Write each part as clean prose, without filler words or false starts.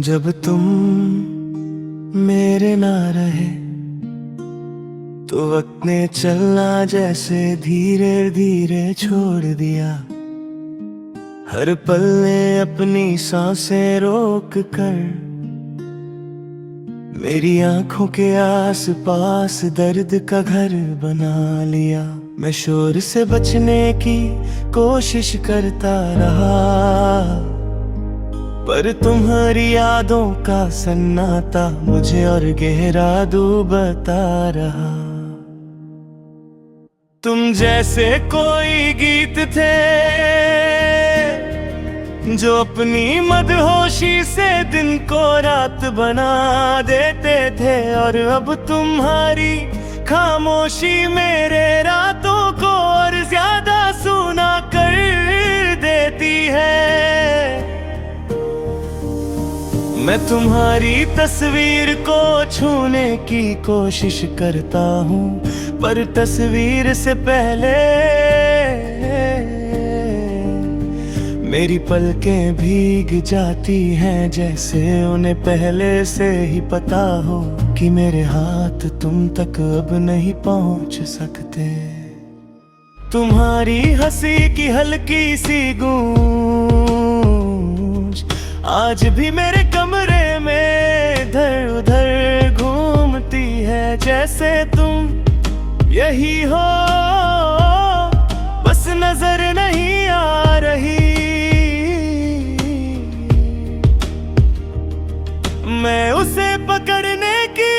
जब तुम मेरे ना रहे तो वक्त ने चलना जैसे धीरे धीरे छोड़ दिया। हर पल ने अपनी सांसें रोक कर मेरी आंखों के आस पास दर्द का घर बना लिया। मैं शोर से बचने की कोशिश करता रहा, पर तुम्हारी यादों का सन्नाटा मुझे और गहरा डूबता रहा। तुम जैसे कोई गीत थे जो अपनी मदहोशी से दिन को रात बना देते थे, और अब तुम्हारी खामोशी मेरे रातों को और ज्यादा सुना कर देती है। मैं तुम्हारी तस्वीर को छूने की कोशिश करता हूँ, पर तस्वीर से पहले मेरी पलकें भीग जाती हैं, जैसे उन्हें पहले से ही पता हो कि मेरे हाथ तुम तक अब नहीं पहुंच सकते। तुम्हारी हंसी की हल्की सी गूंज आज भी मेरे कमरे में इधर उधर घूमती है, जैसे तुम यही हो बस नजर नहीं आ रही। मैं उसे पकड़ने की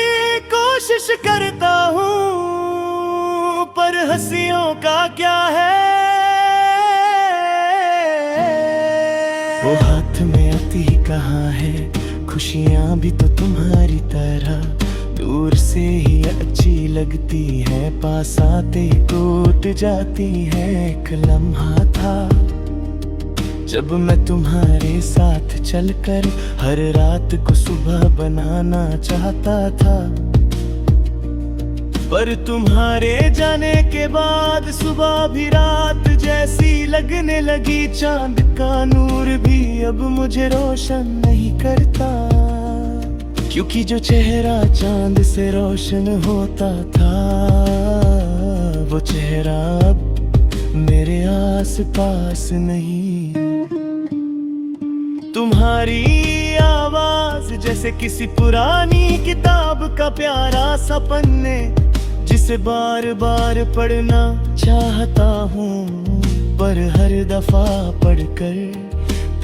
कोशिश करता हूँ, पर हंसियों का क्या है। वो हाथ में आती कहाँ है खुशियाँ भी तो तुम्हारी तरह दूर से ही अच्छी लगती है, पास आते ही टूट जाती है। एक लम्हा था जब मैं तुम्हारे साथ चलकर हर रात को सुबह बनाना चाहता था, पर तुम्हारे जाने के बाद सुबह भी रात जैसी लगने लगी। चांद का नूर भी अब मुझे रोशन नहीं करता, क्योंकि जो चेहरा चांद से रोशन होता था वो चेहरा अब मेरे आस पास नहीं। तुम्हारी आवाज जैसे किसी पुरानी किताब का प्यारा सा पन्ने, जिसे बार बार पढ़ना चाहता हूँ, पर हर दफा पढ़कर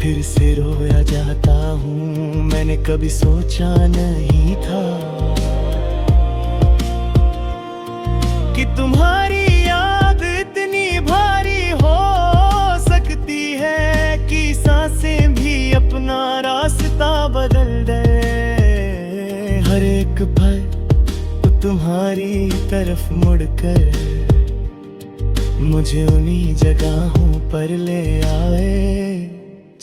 फिर से रोया जाता हूँ। मैंने कभी सोचा नहीं था कि तुम्हारी याद इतनी भारी हो सकती है कि सांसें भी अपना रास्ता बदल दे। हर एक पल तो तुम्हारी तरफ मुड़कर मुझे उन्हीं जगहों पर ले आए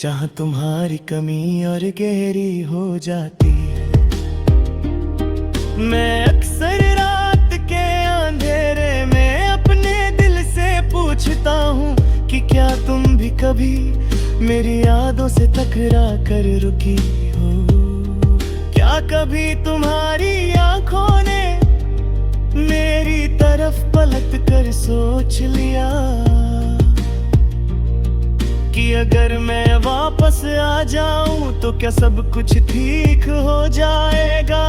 जहाँ तुम्हारी कमी और गहरी हो जाती है। मैं अक्सर रात के अंधेरे में अपने दिल से पूछता हूँ कि क्या तुम भी कभी मेरी यादों से टकरा कर रुकी हो। क्या कभी तुम्हारी आंखों ने मेरी तरफ पलट कर सोच लिया कि अगर मैं वापस आ जाऊं तो क्या सब कुछ ठीक हो जाएगा।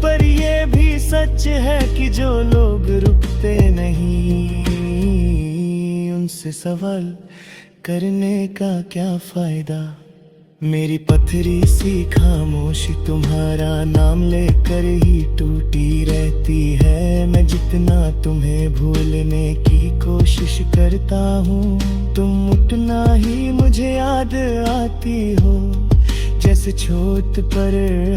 पर ये भी सच है कि जो लोग रुकते नहीं उनसे सवाल करने का क्या फायदा। मेरी पथरी सी खामोशी तुम्हारा नाम लेकर ही टूटी रहती है। मैं जितना तुम्हें भूलने की कोशिश करता हूँ, तुम उतना ही मुझे याद आती हो। जैसे चोट पर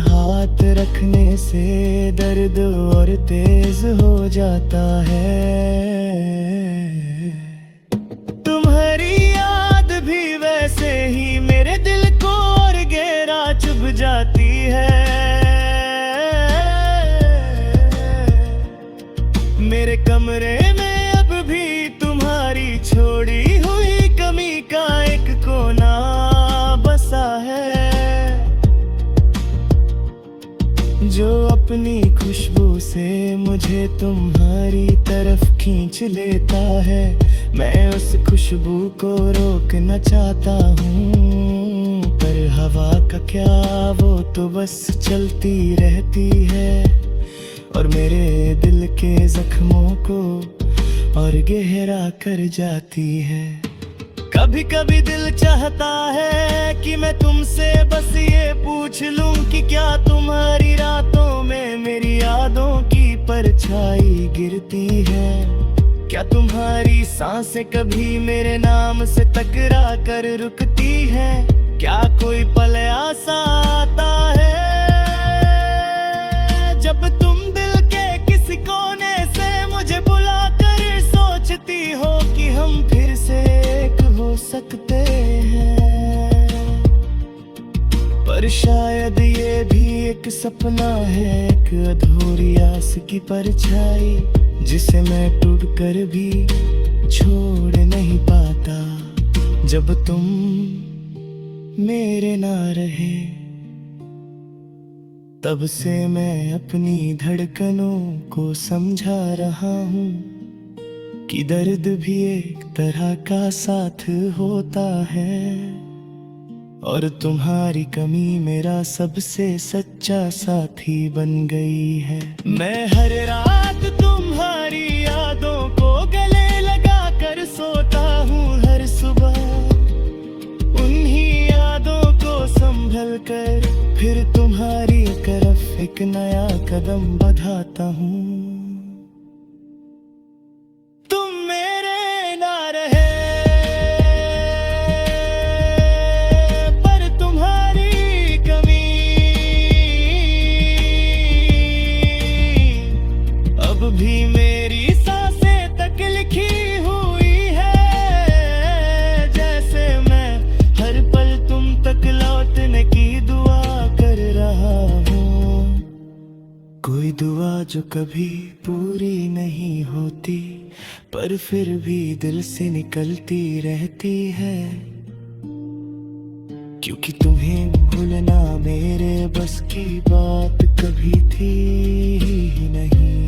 हाथ रखने से दर्द और तेज हो जाता है। तुम्हारी याद भी वैसे ही मेरे दिल को और गहरा चुभ जाती है। मेरे कमरे में अब भी तुम्हारी छोड़ी हुई कमी का एक कोना बसा है। मुझे तुम्हारी तरफ खींच लेता है। मैं उस खुशबू को रोकना चाहता हूँ, पर हवा का क्या, वो तो बस चलती रहती है और मेरे दिल के जख्मों को और गहरा कर जाती है। कभी कभी दिल चाहता है कि मैं तुमसे बस ये पूछ लूं कि क्या तुम्हारी रातों में मेरी यादों की परछाई गिरती है? क्या तुम्हारी सांसें कभी मेरे नाम से टकरा कर रुकती हैं? क्या कोई पल ऐसा आता है जब तुम दिल के किसी कोने से मुझे बुलाकर सोचती हो कि हम फिर से एक हो सकते हैं? पर शायद ये भी एक सपना है, एक अधूरी आस की परछाई जिसे मैं टूट कर भी छोड़ नहीं पाता जब तुम मेरे ना रहे। तब से मैं अपनी धड़कनों को समझा रहा हूँ कि दर्द भी एक तरह का साथ होता है और तुम्हारी कमी मेरा सबसे सच्चा साथी बन गई है। मैं हर रात तुम्हारी यादों को गले लगा कर सोता हूँ, हर सुबह उन्हीं यादों को संभल कर फिर तुम्हारी तरफ एक नया कदम बढ़ाता हूँ। तुम मेरे ना रहे पर तुम्हारी कमी अब भी मेरी सांसें तक लिखी हुई है। जैसे मैं हर पल तुम तक लौटने की दुआ कर रहा हूँ, कोई दुआ जो कभी पूरी नहीं होती पर फिर भी दिल से निकलती रहती है, क्योंकि तुम्हें भूलना मेरे बस की बात कभी थी ही नहीं।